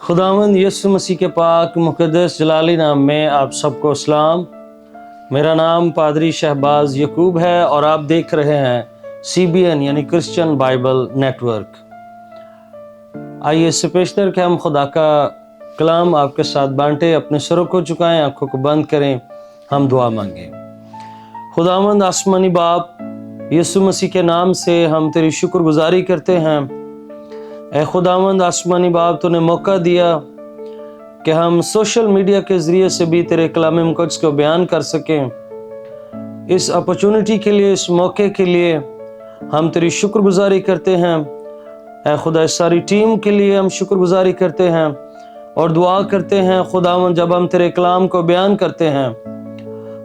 खुदावंद यीशु मसीह के पाक मुक़द्दस जलाली नाम में आप सबको सलाम। मेरा नाम पादरी शहबाज यकूब है और आप देख रहे हैं CBN यानी क्रिश्चियन बाइबल नेटवर्क। आइए इससे पेशतर कि हम खुदा का कलाम आपके साथ बांटे। अपने सरों को झुकाएं, आंखों को बंद करें, हम दुआ मांगें। खुदावंद आसमानी बाप, यीशु मसीह के नाम से हम तेरी शुक्रगुजारी करते हैं। ऐ खुदावंद आसमानी बाप, तूने मौका दिया कि हम सोशल मीडिया के ज़रिए से भी तेरे कलाम मुक़द्दस को बयान कर सकें। इस अपॉर्चुनिटी के लिए, इस मौके के लिए हम तेरी शुक्रगुजारी करते हैं। ऐ खुदा, इस सारी टीम के लिए हम शुक्रगुजारी करते हैं और दुआ करते हैं खुदावंद, जब हम तेरे कलाम को बयान करते हैं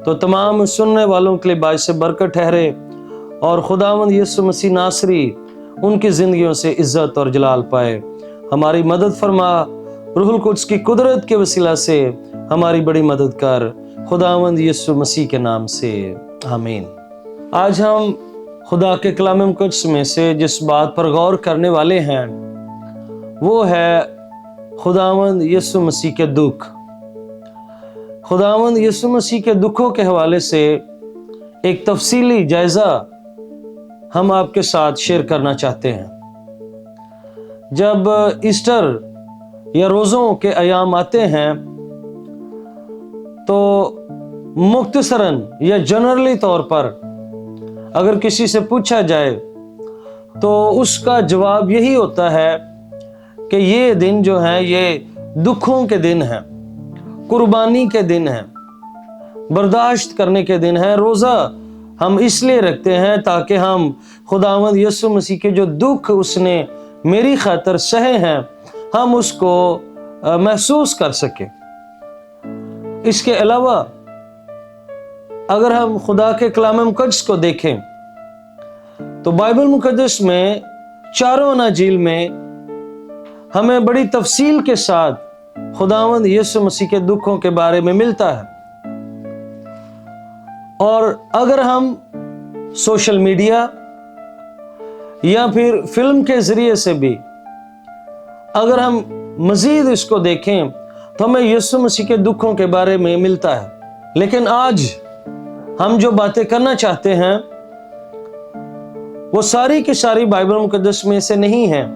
तो तमाम सुनने वालों के लिए बाइस बरकत ठहरे और खुदावंद यीशु मसीह नासरी उनकी ज़िंदगियों से इज़्ज़त और जलाल पाए। हमारी मदद फरमा, रूहुल कुद्स की कुदरत के वसीला से हमारी बड़ी मदद कर, खुदावंद यीशु मसीह के नाम से आमीन। आज हम खुदा के कलाम मुक़द्दस में से जिस बात पर गौर करने वाले हैं वो है खुदावंद यीशु मसीह के दुख। खुदावंद यीशु मसीह के दुखों के हवाले से एक तफसीली जायज़ा हम आपके साथ शेयर करना चाहते हैं। जब ईस्टर या रोज़ों के अयाम आते हैं तो मुख्तसरन या जनरली तौर पर अगर किसी से पूछा जाए तो उसका जवाब यही होता है कि ये दिन जो है ये दुखों के दिन हैं, कुर्बानी के दिन हैं, बर्दाश्त करने के दिन हैं। रोज़ा हम इसलिए रखते हैं ताकि हम खुदावंद यीशु मसीह के जो दुख उसने मेरी खातिर सहे हैं हम उसको महसूस कर सकें। इसके अलावा अगर हम खुदा के कलाम मुक़द्दस को देखें तो बाइबल मुक़द्दस में चारों अनाजील में हमें बड़ी तफसील के साथ खुदावंद यीशु मसीह के दुखों के बारे में मिलता है। और अगर हम सोशल मीडिया या फिर फिल्म के ज़रिए से भी अगर हम मज़ीद इसको देखें तो हमें यीशु मसीह के दुखों के बारे में मिलता है। लेकिन आज हम जो बातें करना चाहते हैं वो सारी की सारी बाइबल मुक़द्दस में से नहीं है।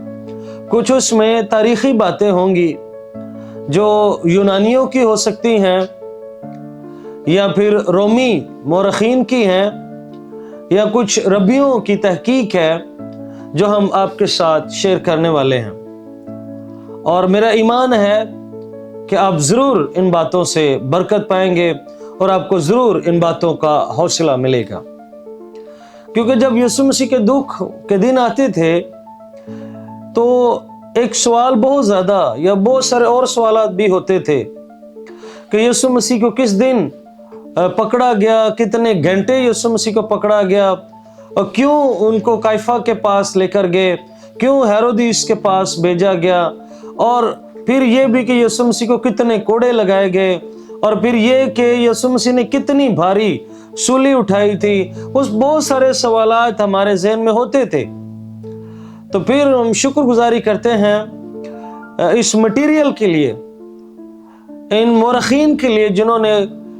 कुछ उसमें तारीख़ी बातें होंगी जो यूनानियों की हो सकती हैं या फिर रोमी मोरखीन की हैं या कुछ रबियों की तहकीक है जो हम आपके साथ शेयर करने वाले हैं। और मेरा ईमान है कि आप ज़रूर इन बातों से बरकत पाएंगे और आपको ज़रूर इन बातों का हौसला मिलेगा। क्योंकि जब यीशु मसीह के दुख के दिन आते थे तो एक सवाल बहुत ज़्यादा या बहुत सारे और सवालात भी होते थे कि यीशु मसीह को किस दिन पकड़ा गया, कितने घंटे यीशु मसीह को पकड़ा गया और क्यों उनको काइफा के पास लेकर गए, क्यों हेरोदिस के पास भेजा गया, और फिर ये भी कि यीशु मसीह को कितने कोड़े लगाए गए, और फिर ये कि यीशु मसीह ने कितनी भारी सूली उठाई थी। उस बहुत सारे सवालात हमारे जहन में होते थे। तो फिर हम शुक्रगुजारी करते हैं इस मटीरियल के लिए, इन मोरखीन के लिए जिन्होंने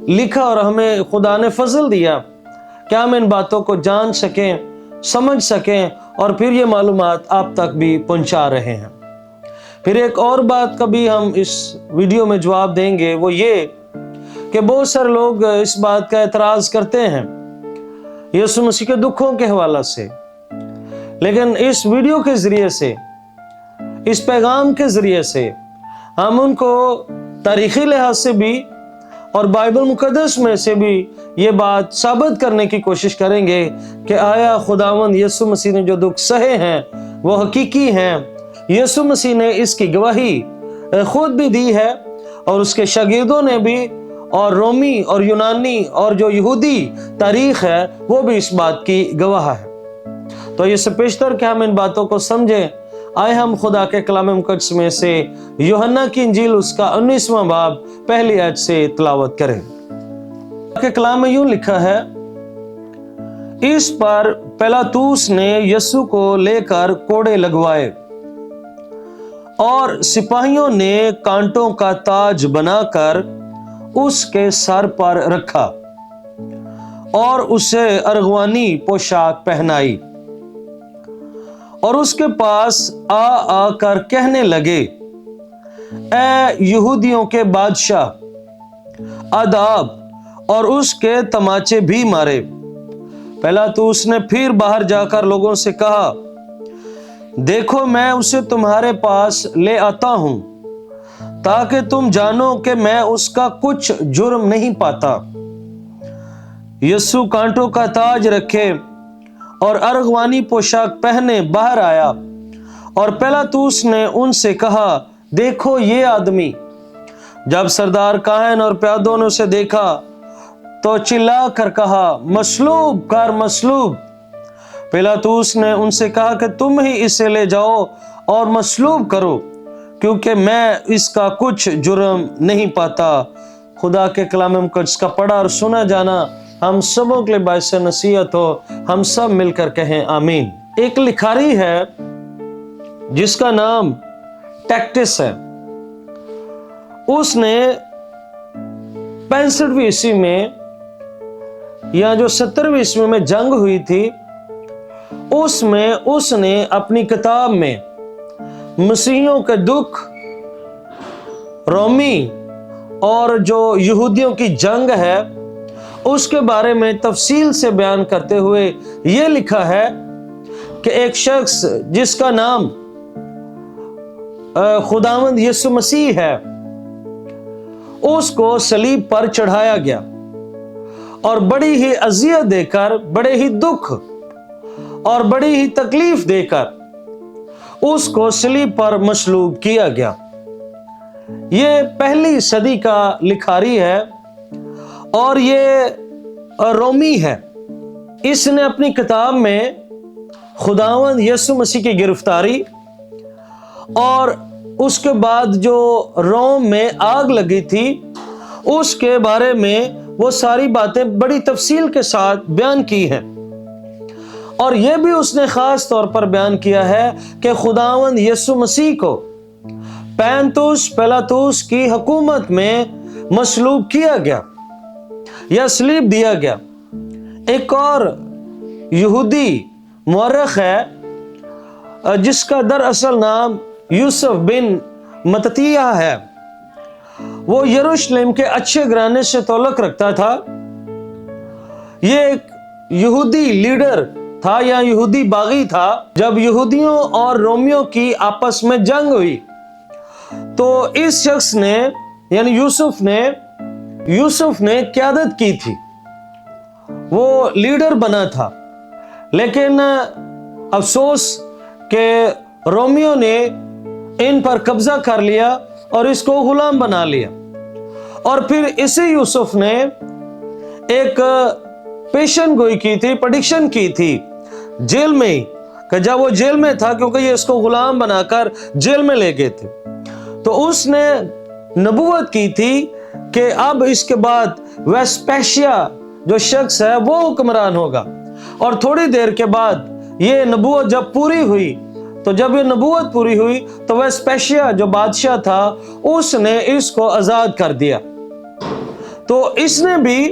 लिखा और हमें खुदा ने फजल दिया कि हम इन बातों को जान सकें, समझ सकें और फिर ये मालूमात आप तक भी पहुंचा रहे हैं। फिर एक और बात का भी हम इस वीडियो में जवाब देंगे, वो ये कि बहुत सारे लोग इस बात का एतराज़ करते हैं यीशु मसीह के दुखों के हवाले से। लेकिन इस वीडियो के ज़रिए से, इस पैगाम के ज़रिए से हम उनको तारीख़ी लिहाज से भी और बाइबल मुक़द्दस में से भी ये बात साबित करने की कोशिश करेंगे कि आया खुदावंद यीशु मसीह ने जो दुख सहे हैं वो हकीकी हैं। यीशु मसीह ने इसकी गवाही खुद भी दी है और उसके शागिर्दों ने भी, और रोमी और यूनानी और जो यहूदी तारीख़ है वो भी इस बात की गवाह है। तो ये पेशतर कि हम इन बातों को समझें। आए हम खुदा के कलाम मुक़द्दस में से यूहन्ना की इंजील उसका 19वां बाब पहली आयत से तिलावत करें। के कलाम में यूं लिखा है, इस पर पिलातुस ने यीशु को लेकर कोड़े लगवाए और सिपाहियों ने कांटों का ताज बनाकर उसके सर पर रखा और उसे अरगवानी पोशाक पहनाई और उसके पास आकर कहने लगे, ऐ यहूदियों के बादशाह, आदाब। और उसके तमाचे भी मारे। पिलातुस ने फिर बाहर जाकर लोगों से कहा, देखो मैं उसे तुम्हारे पास ले आता हूं ताकि तुम जानो कि मैं उसका कुछ जुर्म नहीं पाता। यीशु कांटों का ताज रखे और अरगवानी पोशाक पहने बाहर आया और पिलातुस ने उनसे कहा, देखो ये आदमी। जब सरदार काहन और प्यादों ने उसे देखा तो चिल्ला कर कहा, मसलूब कर, मसलूब। पिलातुस ने उनसे कहा कि तुम ही इसे ले जाओ और मसलूब करो, क्योंकि मैं इसका कुछ जुर्म नहीं पाता। खुदा के कलाम मुकद्दस का पढ़ा और सुना जाना हम सबों के लिए बाइस नसीहत हो। हम सब मिलकर कहें आमीन। एक लिखारी है जिसका नाम टैक्टिस है। उसने 65वीं ईस्वी में या जो 70वीं ईस्वी में जंग हुई थी, उसमें उसने अपनी किताब में मसीहियों के दुख, रोमी और जो यहूदियों की जंग है उसके बारे में तफसील से बयान करते हुए यह लिखा है कि एक शख्स जिसका नाम खुदावंद यीशु मसीह है, उसको सलीब पर चढ़ाया गया और बड़ी ही अजियत देकर, बड़े ही दुख और बड़ी ही तकलीफ देकर उसको सलीब पर मसलूब किया गया। ये पहली सदी का लिखारी है और ये रोमी है। इसने अपनी किताब में खुदावंद यीशु मसीह की गिरफ्तारी और उसके बाद जो रोम में आग लगी थी उसके बारे में वो सारी बातें बड़ी तफसील के साथ बयान की हैं। और यह भी उसने खास तौर पर बयान किया है कि खुदावंद यीशु मसीह को पैंतुस पिलातुस की हुकूमत में मसलूब किया गया या सलीब दिया गया। एक और यहूदी मुअर्रिख है जिसका दरअसल नाम यूसुफ बिन मततिया है। वो यरूशलेम के अच्छे घराने से ताल्लुक रखता था। ये एक यहूदी लीडर था या यहूदी बागी था। जब यहूदियों और रोमियों की आपस में जंग हुई तो इस शख्स ने यानी यूसुफ ने क़यादत की थी, वो लीडर बना था। लेकिन अफसोस के रोमियों ने इन पर कब्जा कर लिया और इसको गुलाम बना लिया। और फिर इसी यूसुफ ने एक पेशन गोई की थी, प्रेडिक्शन की थी जेल में ही, कि जब वो जेल में था, क्योंकि ये इसको गुलाम बनाकर जेल में ले गए थे, तो उसने नबूवत की थी कि अब इसके बाद वेस्पेशिया जो शख्स है वो हुक्मरान होगा। और थोड़ी देर के बाद ये नबूवत जब पूरी हुई, तो जब ये नबूवत पूरी हुई तो वेस्पेशिया जो बादशाह था उसने इसको आजाद कर दिया। तो इसने भी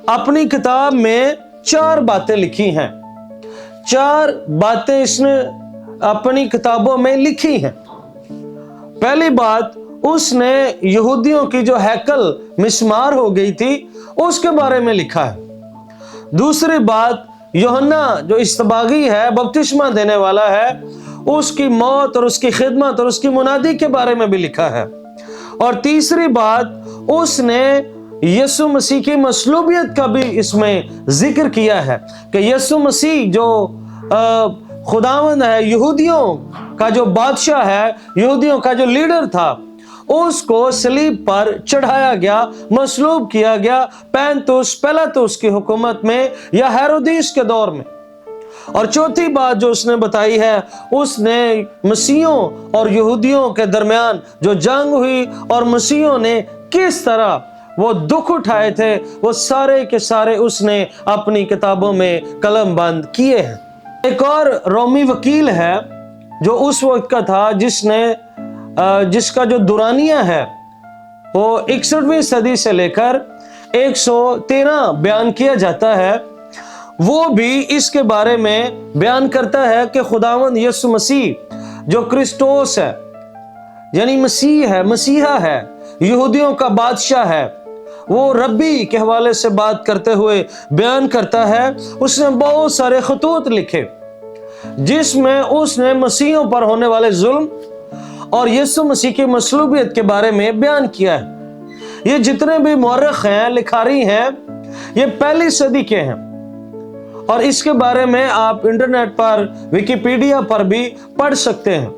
अपनी किताब में 4 बातें लिखी हैं। 4 बातें इसने अपनी किताबों में लिखी हैं। पहली बात, उसने यहूदियों की जो हैकल मिस्मार हो गई थी उसके बारे में लिखा है। दूसरी बात, यूहन्ना जो इस्तबागी है, बपतिस्मा देने वाला है, उसकी मौत और उसकी खिदमत और उसकी मुनादी के बारे में भी लिखा है। और तीसरी बात, उसने यीशु मसीह की मसलूबियत का भी इसमें जिक्र किया है कि यीशु मसीह जो खुदावंद है, यहूदियों का जो बादशाह है, यहूदियों का जो लीडर था, उसको सलीब पर चढ़ाया गया, मसलूब किया गया पैंतुस पिलातुस की हुकूमत में या हेरोदिस के दौर में। और चौथी बात जो उसने बताई है, उसने मसीहों और यहूदियों के दरमियान जो जंग हुई और मसीहों ने किस तरह वो दुख उठाए थे, वो सारे के सारे उसने अपनी किताबों में कलमबंद किए हैं। एक और रोमी वकील है जो उस वक्त का था, जिसने जिसका जो दुरानिया है वो 61वीं सदी से लेकर 113 बयान किया जाता है, वो भी इसके बारे में बयान करता है कि खुदावंद यीशु मसीह जो क्रिस्टोस है, यानी मसीह है, मसीहा है, यहूदियों का बादशाह है, वो रब्बी के हवाले से बात करते हुए बयान करता है। उसने बहुत सारे खतूत लिखे जिसमें उसने मसीहों पर होने वाले जुल्म और यीशु मसीह की मसलूबियत के बारे में बयान किया है। ये जितने भी मौरख हैं, लिखारी हैं, ये पहली सदी के हैं और इसके बारे में आप इंटरनेट पर, विकिपीडिया पर भी पढ़ सकते हैं।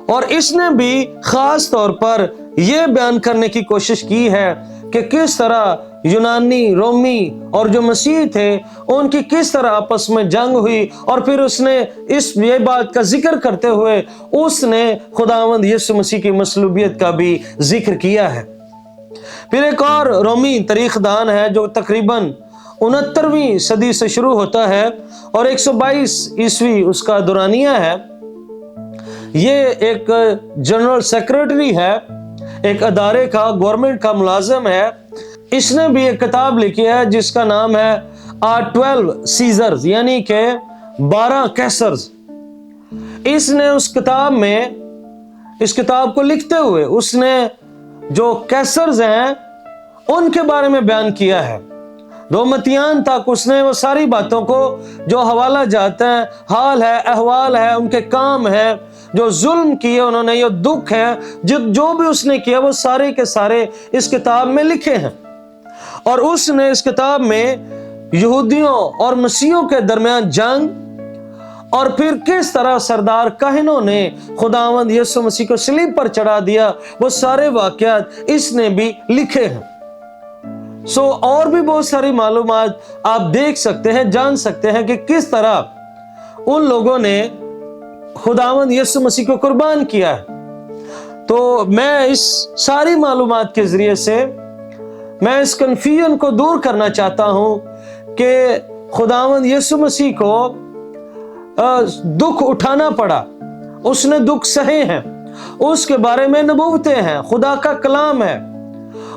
और इसने भी खास तौर पर यह बयान करने की कोशिश की है कि किस तरह यूनानी, रोमी और जो मसीह थे उनकी किस तरह आपस में जंग हुई, और फिर उसने ये बात का जिक्र करते हुए उसने खुदावंद यीशु मसीह की मसलूबियत का भी जिक्र किया है। फिर एक और रोमी तारीखदान है जो तकरीबन 69वीं सदी से शुरू होता है और 122 ईस्वी उसका दुरानिया है। ये एक जनरल सेक्रेटरी है, एक अदारे का, गवर्नमेंट का मुलाजिम है। इसने भी एक किताब लिखी है जिसका नाम है 12 सीजर्स, यानी कि 12 कैसर्स। इसने उस किताब में, इस किताब को लिखते हुए उसने जो कैसर्स हैं उनके बारे में बयान किया है। रोमतियान तक उसने वो सारी बातों को, जो हवाला जाते हैं, हाल है, अहवाल है, उनके काम है, जो जुल्म किए उन्होंने, ये दुख है, जो भी उसने किया वो सारे के सारे इस किताब में लिखे हैं। और उसने इस किताब में यहूदियों और मसीहों के दरमियान जंग और फिर किस तरह सरदार काहिनों ने खुदावंद यीशु मसीह को सलीब पर चढ़ा दिया, वो सारे वाकयात इसने भी लिखे हैं। और भी बहुत सारी मालूमात आप देख सकते हैं, जान सकते हैं कि किस तरह उन लोगों ने खुदावंद यीशु मसीह को कुर्बान किया है। तो मैं इस सारी मालूमात के जरिए से मैं इस कंफ्यूजन को दूर करना चाहता हूं कि खुदावंद यीशु मसीह को दुख उठाना पड़ा, उसने दुख सहे हैं, उसके बारे में नबूवतें हैं, खुदा का कलाम है।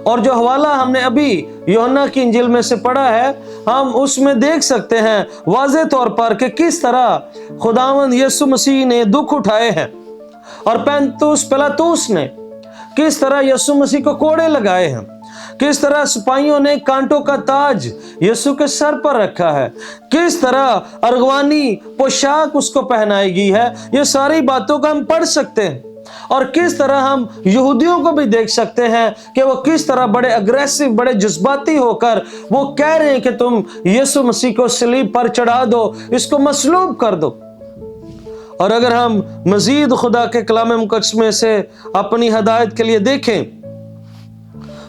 और जो हवाला हमने अभी यूहन्ना की इंजिल में से पढ़ा है, हम उसमें देख सकते हैं वाज़े तौर पर कि किस तरह खुदावंद यीशु मसीह ने दुख उठाए हैं और पैंतुस पिलातुस ने किस तरह यीशु मसीह को कोड़े लगाए हैं, किस तरह सिपाहियों ने कांटों का ताज यीशु के सर पर रखा है, किस तरह अरगवानी पोशाक उसको पहनाई गई है। ये सारी बातों का हम पढ़ सकते हैं और किस तरह हम यहूदियों को भी देख सकते हैं कि वो किस तरह बड़े अग्रेसिव, बड़े जज्बाती होकर वो कह रहे हैं कि तुम यीशु मसीह को सलीब पर चढ़ा दो, इसको मसलूब कर दो। और अगर हम मजीद खुदा के कलाम मुकद्दस में से अपनी हदायत के लिए देखें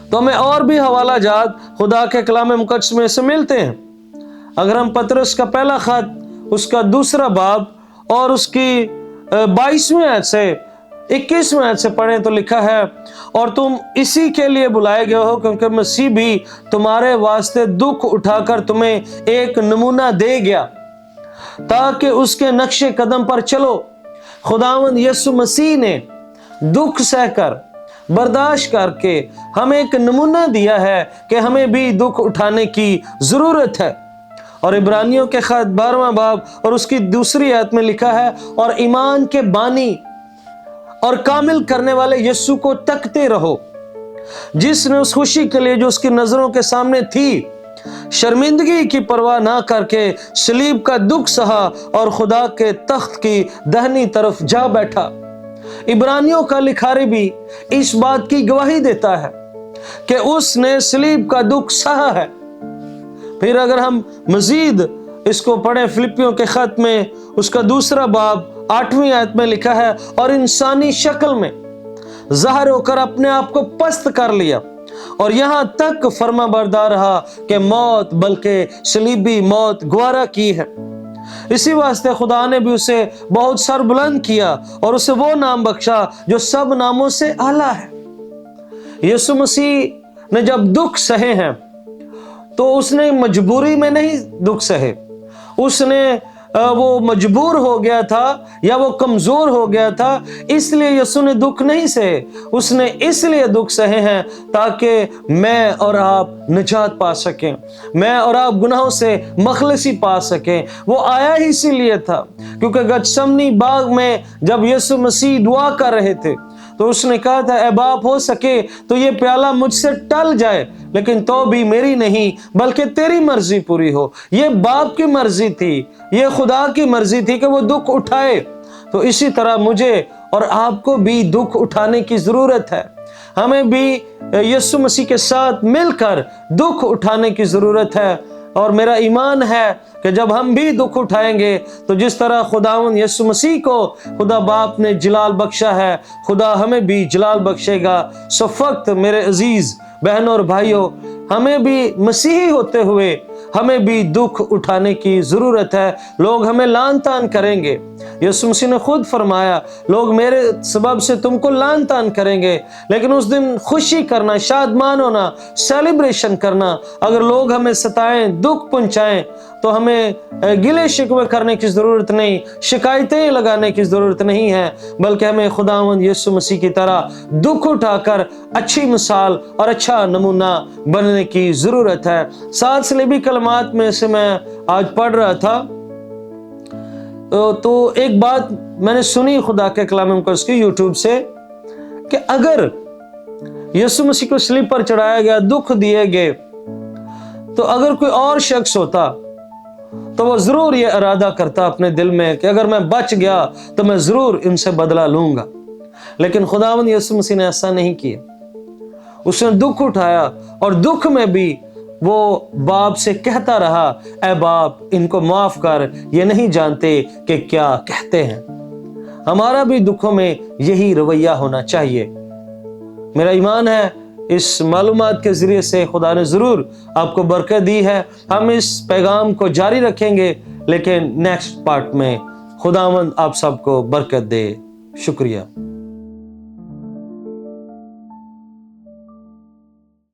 तो हमें और भी हवाला जात खुदा के कलाम मुकद्दस में से मिलते हैं। अगर हम पतरस का पहला खत, उसका दूसरा बाब और उसकी 22वें आयत से 21वें आयत से पढ़ें तो लिखा है, और तुम इसी के लिए बुलाए गए हो क्योंकि मसीह भी तुम्हारे वास्ते दुख उठाकर तुम्हें एक नमूना दे गया ताकि उसके नक्शे कदम पर चलो। खुदावंद यीशु मसीह ने दुख सहकर, बर्दाश्त करके हमें एक नमूना दिया है कि हमें भी दुख उठाने की जरूरत है। और इब्रानियों के खत 12वां बाब और उसकी दूसरी आयत में लिखा है, और ईमान के बानी और कामिल करने वाले यीशु को तकते रहो, जिसने उस खुशी के लिए जो उसकी नजरों के सामने थी शर्मिंदगी की परवाह ना करके सलीब का दुख सहा और खुदा के तख्त की दाहिनी तरफ जा बैठा। इब्रानियों का लिखारी भी इस बात की गवाही देता है कि उसने सलीब का दुख सहा है। फिर अगर हम मजीद इसको पढ़ें, फिलिपियों के खत में उसका दूसरा बाब 8वीं आयत में लिखा है, और इंसानी शक्ल में ज़ाहिर होकर अपने आप को पस्त कर लिया और यहां तक फर्माबरदार रहा कि मौत, बल्कि सलीबी मौत गवारा की है। इसी वास्ते खुदा ने भी उसे बहुत सर बुलंद किया और उसे वो नाम बख्शा जो सब नामों से आला है। यीशु मसीह ने जब दुख सहे हैं तो उसने मजबूरी में नहीं दुख सहे, उसने वो मजबूर हो गया था या वो कमजोर हो गया था, इसलिए यीशु ने दुख नहीं सहे। उसने इसलिए दुख सहे हैं ताकि मैं और आप निजात पा सकें, मैं और आप गुनाहों से मखलसी पा सकें। वो आया ही इसीलिए था, क्योंकि गतसमनी बाग में जब यीशु मसीह दुआ कर रहे थे तो उसने कहा था, ऐ बाप, हो सके तो ये प्याला मुझसे टल जाए, लेकिन तो भी मेरी नहीं बल्कि तेरी मर्जी पूरी हो। ये बाप की मर्जी थी, ये खुदा की मर्जी थी कि वो दुख उठाए। तो इसी तरह मुझे और आपको भी दुख उठाने की जरूरत है। हमें भी यीशु मसीह के साथ मिलकर दुख उठाने की जरूरत है। और मेरा ईमान है कि जब हम भी दुख उठाएंगे तो जिस तरह खुदावंद यीशु मसीह को खुदा बाप ने जलाल बख्शा है, खुदा हमें भी जलाल बख्शेगा। सो वक्त मेरे अजीज बहनों और भाइयों, हमें भी मसीही होते हुए हमें भी दुख उठाने की जरूरत है। लोग हमें लान तान करेंगे, यीशु मसीह ने खुद फरमाया, लोग मेरे सबब से तुमको लान तान करेंगे, लेकिन उस दिन खुशी करना, शादमान होना, सेलिब्रेशन करना। अगर लोग हमें सताएं, दुख पहुंचाएं, तो हमें गिले शिकवे करने की जरूरत नहीं, शिकायतें लगाने की जरूरत नहीं है, बल्कि हमें खुदावंद यीशु मसीह की तरह दुख उठाकर अच्छी मिसाल और अच्छा नमूना बनने की जरूरत है। 7 सलीबी कलमात में से मैं आज पढ़ रहा था, तो एक बात मैंने सुनी खुदा के कलाम मुकद्दस की यूट्यूब से, कि अगर यीशु मसीह को सलीब पर चढ़ाया गया, दुख दिए गए, तो अगर कोई और शख्स होता तो वो जरूर ये इरादा करता अपने दिल में कि अगर मैं बच गया तो मैं जरूर इनसे बदला लूंगा। लेकिन खुदावंद यीशु मसीह ने ऐसा नहीं किया। उसने दुख उठाया और दुख में भी वो बाप से कहता रहा, ऐ बाप, इनको माफ कर, ये नहीं जानते कि क्या कहते हैं। हमारा भी दुखों में यही रवैया होना चाहिए। मेरा ईमान है इस मालूमात के जरिए से खुदा ने जरूर आपको बरकत दी है। हम इस पैगाम को जारी रखेंगे, लेकिन नेक्स्ट पार्ट में खुदावंद आप सबको बरकत दे। शुक्रिया।